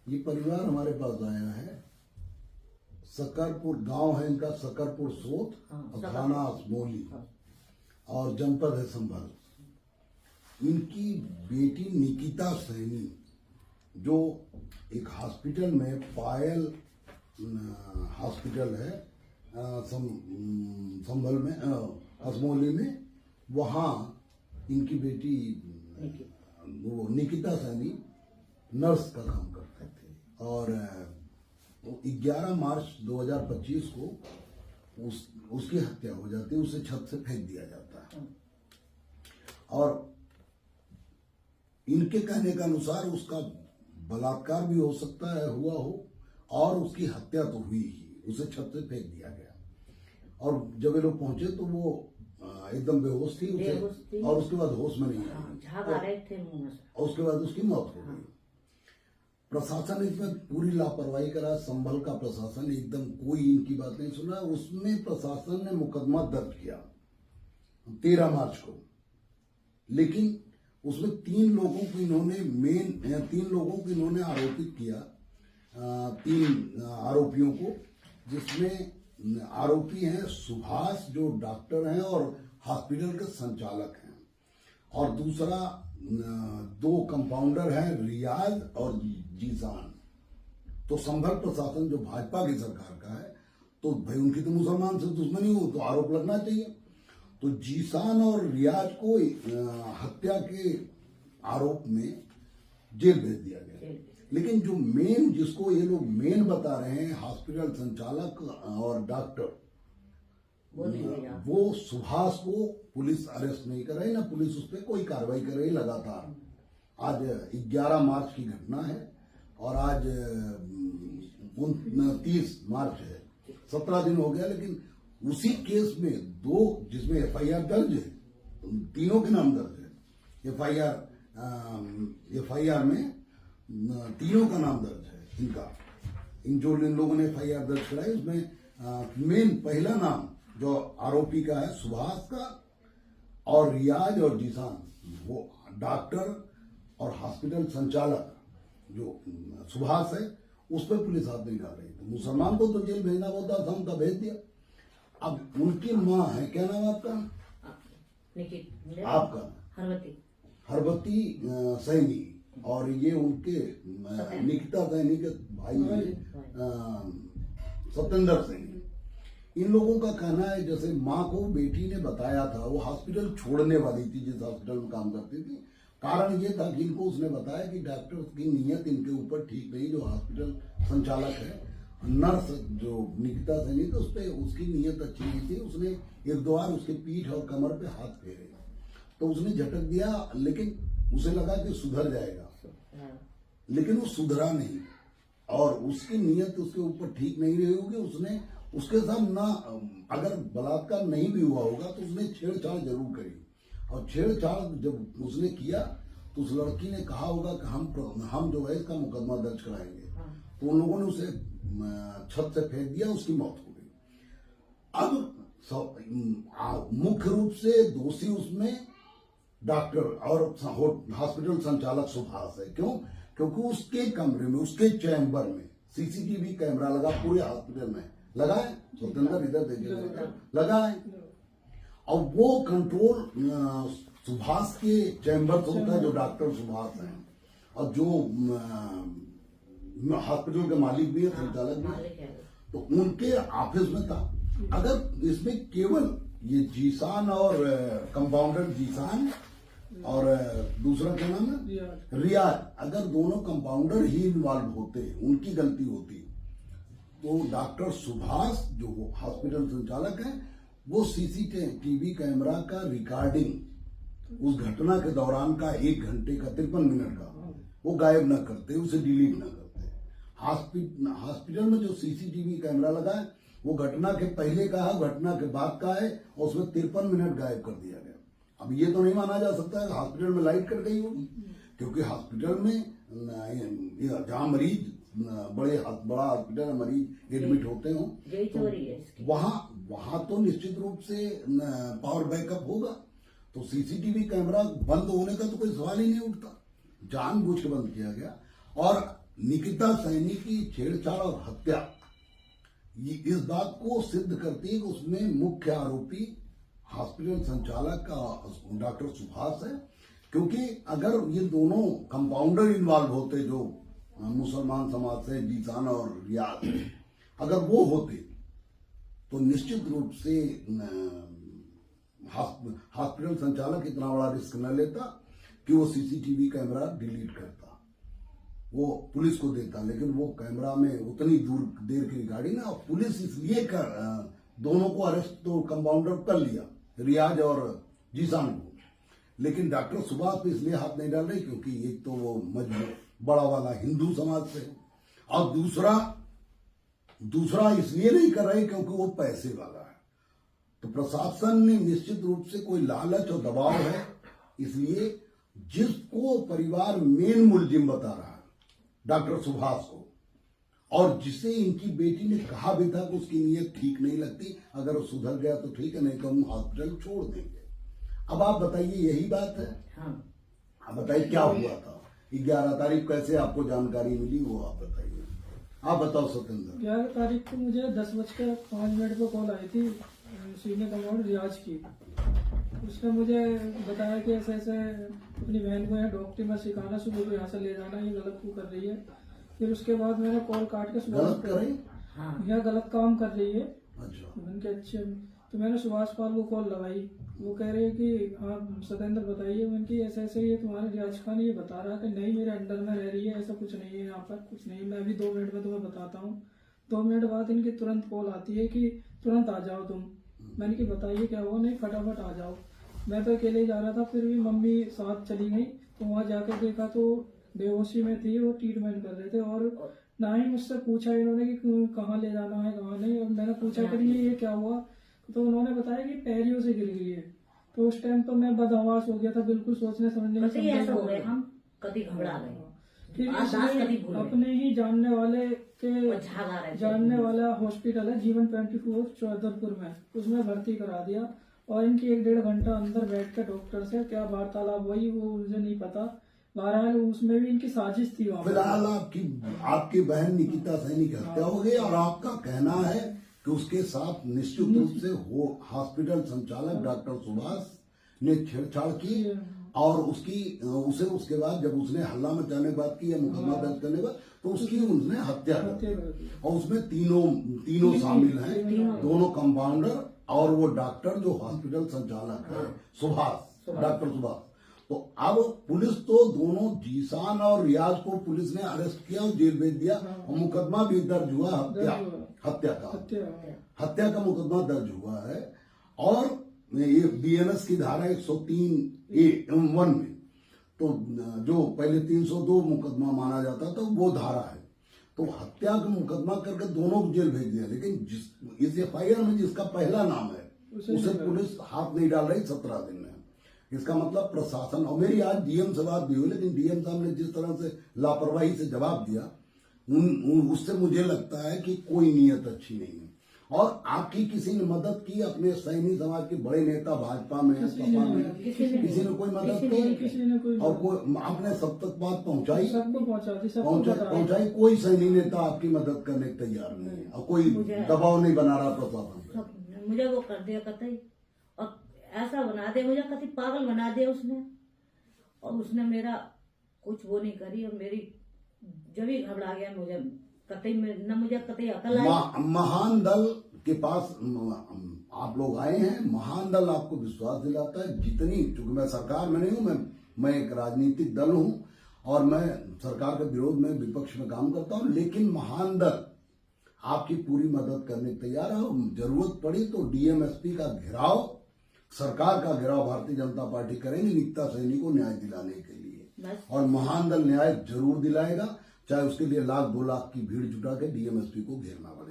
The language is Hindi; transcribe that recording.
ये परिवार हमारे पास आया है। सकरपुर गांव है इनका, सकरपुर सोत, थाना असमोली और जनपद है संभल। इनकी बेटी निकिता सैनी जो एक हॉस्पिटल में, पायल हॉस्पिटल है संभल में, असमोली में, वहाँ इनकी बेटी वो निकिता सैनी नर्स का काम करते थे। और 11 मार्च 2025 को उसकी हत्या हो जाती है, उसे छत से फेंक दिया जाता है। और इनके कहने के अनुसार उसका बलात्कार भी हो सकता है, हुआ हो, और उसकी हत्या तो हुई ही, उसे छत से फेंक दिया गया। और जब ये लोग पहुंचे तो वो एकदम बेहोश थी, और उसके बाद होश में नहीं आई, और उसके बाद उसकी मौत हो गई। प्रशासन इसमें पूरी लापरवाही करा, संभल का प्रशासन एकदम कोई इनकी बात नहीं सुना। उसमें प्रशासन ने मुकदमा दर्ज किया 13 मार्च को, लेकिन उसमें 3 लोगों को इन्होंने आरोपित किया, 3 आरोपियों को, जिसमें आरोपी हैं सुभाष जो डॉक्टर हैं और हॉस्पिटल के संचालक हैं, और दूसरा 2 कंपाउंडर हैं रियाज और जीसान। तो संभल प्रशासन जो भाजपा की सरकार का है, तो भाई उनकी तो मुसलमान से दुश्मनी हो तो आरोप लगना चाहिए। तो जीसान और रियाज को हत्या के आरोप में जेल भेज दिया गया। लेकिन जो मेन, जिसको ये लोग मेन बता रहे हैं, हॉस्पिटल संचालक और डॉक्टर, वो सुभाष को पुलिस अरेस्ट नहीं कर रही, ना पुलिस उस पर कोई कार्रवाई कर रही लगातार। आज 11 मार्च की घटना है और आज 29 मार्च है, 17 दिन हो गया। लेकिन उसी केस में 2 जिसमें FIR दर्ज है, तीनों के नाम दर्ज है। FIR में तीनों का नाम दर्ज है इनका। जो इन लोगों ने FIR दर्ज कराई उसमें मेन पहला नाम जो आरोपी का है सुभाष का, और रियाज और जीसान, वो डॉक्टर और हॉस्पिटल संचालक जो सुभाष है, उस पर पुलिस हाथ नहीं डाल रही। तो मुसलमान को तो जेल भेजना होता था, उनका भेज दिया। अब उनकी माँ है, क्या नाम आपका? आपका हरबती सैनी, और ये उनके निकिता सैनी के भाई सत्येंद्र सैनी। इन लोगों का कहना है जैसे माँ को बेटी ने बताया था, वो हॉस्पिटल छोड़ने वाली थी जिस हॉस्पिटल में काम करती थी। कारण ये था कि इनको उसने बताया कि डॉक्टर की नीयत इनके ऊपर ठीक नहीं, जो हॉस्पिटल संचालक है, नर्स जो निकिता सैनी, तो उस पर उसकी नीयत अच्छी नहीं थी। उसने 1-2 बार उसके पीठ और कमर पे हाथ फेरे, तो उसने झटक दिया, लेकिन उसे लगा कि सुधर जाएगा, लेकिन वो सुधरा नहीं, और उसकी नीयत उसके ऊपर ठीक नहीं रही होगी। उसने उसके साथ ना, अगर बलात्कार नहीं भी हुआ होगा तो उसने छेड़छाड़ जरूर करी, और छेड़छाड़ जब उसने किया तो उस लड़की ने कहा होगा कि हम जो है इसका मुकदमा दर्ज कराएंगे। तो उन लोगों ने उसे छत से फेंक दिया, उसकी मौत हो गई। अब मुख्य रूप से दोषी उसमें डॉक्टर और हॉस्पिटल संचालक सुभाष है। क्यों? क्योंकि उसके कमरे में, उसके चैम्बर में CCTV कैमरा लगा, पूरे हॉस्पिटल में लगा है। सत्येंद्र इधर देखिए, लगा है। और वो कंट्रोल सुभाष के चैम्बर से होता है, जो डॉक्टर सुभाष हैं, और जो हॉस्पिटल के मालिक भी है, संचालक भी है, तो उनके ऑफिस में था। अगर इसमें केवल ये जीसान और कंपाउंडर जीसान और दूसरा क्या नाम है, रियाज, अगर दोनों कंपाउंडर ही इन्वॉल्व होते, उनकी गलती होती, तो डॉक्टर सुभाष जो हॉस्पिटल संचालक है, वो CCTV कैमरा का रिकॉर्डिंग उस घटना के दौरान का 1 घंटे का 53 मिनट का वो गायब न करते, उसे डिलीट न करते। हॉस्पिटल में जो CCTV कैमरा लगा है वो घटना के पहले का है, घटना के बाद का है, और उसमें 53 मिनट गायब कर दिया गया। अब ये तो नहीं माना जा सकता है हॉस्पिटल में लाइट कट गई होगी, क्योंकि हॉस्पिटल में जहाँ मरीज बड़ा हॉस्पिटल में मरीज एडमिट होते हो, तो वहां तो निश्चित रूप से पावर बैकअप होगा। तो CCTV कैमरा बंद होने का तो कोई सवाल ही नहीं उठता, जानबूझ के बंद किया गया। और निकिता सैनी की छेड़छाड़ और हत्या ये इस बात को सिद्ध करती है कि उसमें मुख्य आरोपी हॉस्पिटल संचालक का डॉक्टर सुभाष है, क्योंकि अगर ये दोनों कंपाउंडर इन्वॉल्व होते जो मुसलमान समाज से जीसान और रियाज, अगर वो होते तो निश्चित रूप से हॉस्पिटल संचालक इतना बड़ा रिस्क न लेता कि वो सीसीटीवी कैमरा डिलीट करता, वो पुलिस को देता। लेकिन वो कैमरा में उतनी देर की गाड़ी ना, पुलिस इसलिए दोनों को अरेस्ट तो कंपाउंडर कर लिया, रियाज और जीसान को, लेकिन डॉक्टर सुभाष पे इसलिए हाथ नहीं डाल रही क्योंकि एक तो वो मजबूर बड़ा वाला हिंदू समाज से, और दूसरा इसलिए नहीं कर रहे क्योंकि वो पैसे वाला है। तो प्रशासन ने निश्चित रूप से कोई लालच और दबाव है, इसलिए जिसको परिवार मेन मुलजिम बता रहा है डॉक्टर सुभाष को, और जिसे इनकी बेटी ने कहा भी था कि उसकी नीयत ठीक नहीं लगती, अगर वो सुधर गया तो ठीक है, नहीं तो हम हॉस्पिटल छोड़ देंगे। अब आप बताइए, यही बात है। हाँ। आप बताइए क्या हुआ था 11 तारीख, कैसे आपको जानकारी मिली वो आप बताइए। आप बताओ सत्येंद्र। 11 तारीख को मुझे 10:05 पर कॉल आई थी सीनियर कमांडर रियाज की। उसने मुझे बताया कि ऐसे ऐसे अपनी बहन को यहाँ डॉक्टरी में सिखाना, सुबह को यहाँ से ले जाना, ये गलत क्यों कर रही है। फिर उसके बाद मैंने कॉल काट के गलत कर रही, यह गलत काम कर रही है। अच्छा। उनके अच्छे, तो मैंने सुभाष पाल को कॉल लगाई, वो कह रहे हैं कि आप सत्येंद्र बताइए। उनकी ऐसे ऐसे ये तुम्हारे रियाज खान ये बता रहा कि नहीं मेरे अंडर में रह रही है, ऐसा कुछ नहीं है, यहाँ पर कुछ नहीं, मैं अभी 2 मिनट में तुम्हें बताता हूँ। 2 मिनट बाद इनकी तुरंत कॉल आती है कि तुरंत आ जाओ तुम। मैंने कि बताइए क्या हुआ। नहीं फटाफट आ जाओ। मैं तो अकेले ही जा रहा था, फिर भी मम्मी साथ चली गई। तो वहाँ जाकर देखा तो बेहोशी में थी, वो ट्रीटमेंट कर रहे थे, और ना ही मुझसे पूछा इन्होंने कि कहाँ ले जाना है कहाँ नहीं। और मैंने पूछा कि ये क्या हुआ, तो उन्होंने बताया कि पैरियों से गिर गई है। तो उस टाइम तो मैं बदहवास हो गया था, बिल्कुल सोचने समझने में हम कभी घबरा गए। फिर अपने ही जानने वाला हॉस्पिटल है जीवन 24 चौधरपुर में, उसमें भर्ती करा दिया। और इनकी 1-1.5 घंटा अंदर बैठ के डॉक्टर से क्या वार्तालाप हुई वो मुझे नहीं पता। बहरहाल उसमें भी इनकी साजिश थी। फिलहाल आपकी बहन निकिता सैनी की हत्या हो गई, और आपका कहना है कि उसके साथ निश्चित रूप से हॉस्पिटल संचालक डॉक्टर सुभाष ने छेड़छाड़ की, और उसके बाद जब उसने हल्ला मचाने की बात की या मुकदमा दर्ज करने के बाद, तो उसने हत्या कर दी। और उसमें तीनों शामिल हैं, दोनों कंपाउंडर और वो डॉक्टर जो हॉस्पिटल संचालक है सुभाष, डॉक्टर सुभाष। तो अब पुलिस तो दोनों जीसान और रियाज को पुलिस ने अरेस्ट किया और जेल भेज दिया, और मुकदमा भी दर्ज हुआ हत्या का मुकदमा दर्ज हुआ है। और ये बीएनएस की धारा 103(a)(1) में, तो जो पहले 302 मुकदमा माना जाता था वो धारा है, तो हत्या का मुकदमा करके दोनों को जेल भेज दिया। लेकिन इस एफआईआर में जिसका पहला नाम है उसे पुलिस हाथ नहीं डाल रही 17 दिन में। इसका मतलब प्रशासन, और मेरी आज डीएम से बात भी हुई, लेकिन डीएम साहब ने जिस तरह से लापरवाही से जवाब दिया, उससे मुझे लगता है कि कोई नीयत अच्छी नहीं है। और आपकी किसी ने मदद की, अपने सैनी समाज के बड़े नेता भाजपा में, सपा में, किसी ने कोई मदद की, और कोई आपने सब तक बात पहुंचाई, पहुंचाई कोई सैनी नेता आपकी मदद करने को तैयार नहीं है, और कोई दबाव नहीं बना रहा प्रशासन पे। मुझे वो कर दिया कतई, और ऐसा बना दे मुझे, कतई पागल बना दिया उसने। और उसने मेरा कुछ वो नहीं करी, और मेरी जब ही घबरा गया मुझे, कतई न मुझे कतई अकल आई। महान दल के पास आप लोग आए हैं, महान दल आपको विश्वास दिलाता है। जितनी, चूंकि मैं सरकार में नहीं हूं, मैं एक राजनीतिक दल हूं, और मैं सरकार के विरोध में, विपक्ष में काम करता हूं, लेकिन महान दल आपकी पूरी मदद करने को तैयार है। जरूरत पड़ी तो डीएमएसपी का घेराव, सरकार का घेराव भारतीय जनता पार्टी करेंगे निकिता सैनी को न्याय दिलाने के लिए, और महान दल न्याय जरूर दिलाएगा, चाहे उसके लिए 1 लाख 2 लाख की भीड़ जुटा के डीएमएसपी को घेरना पड़े।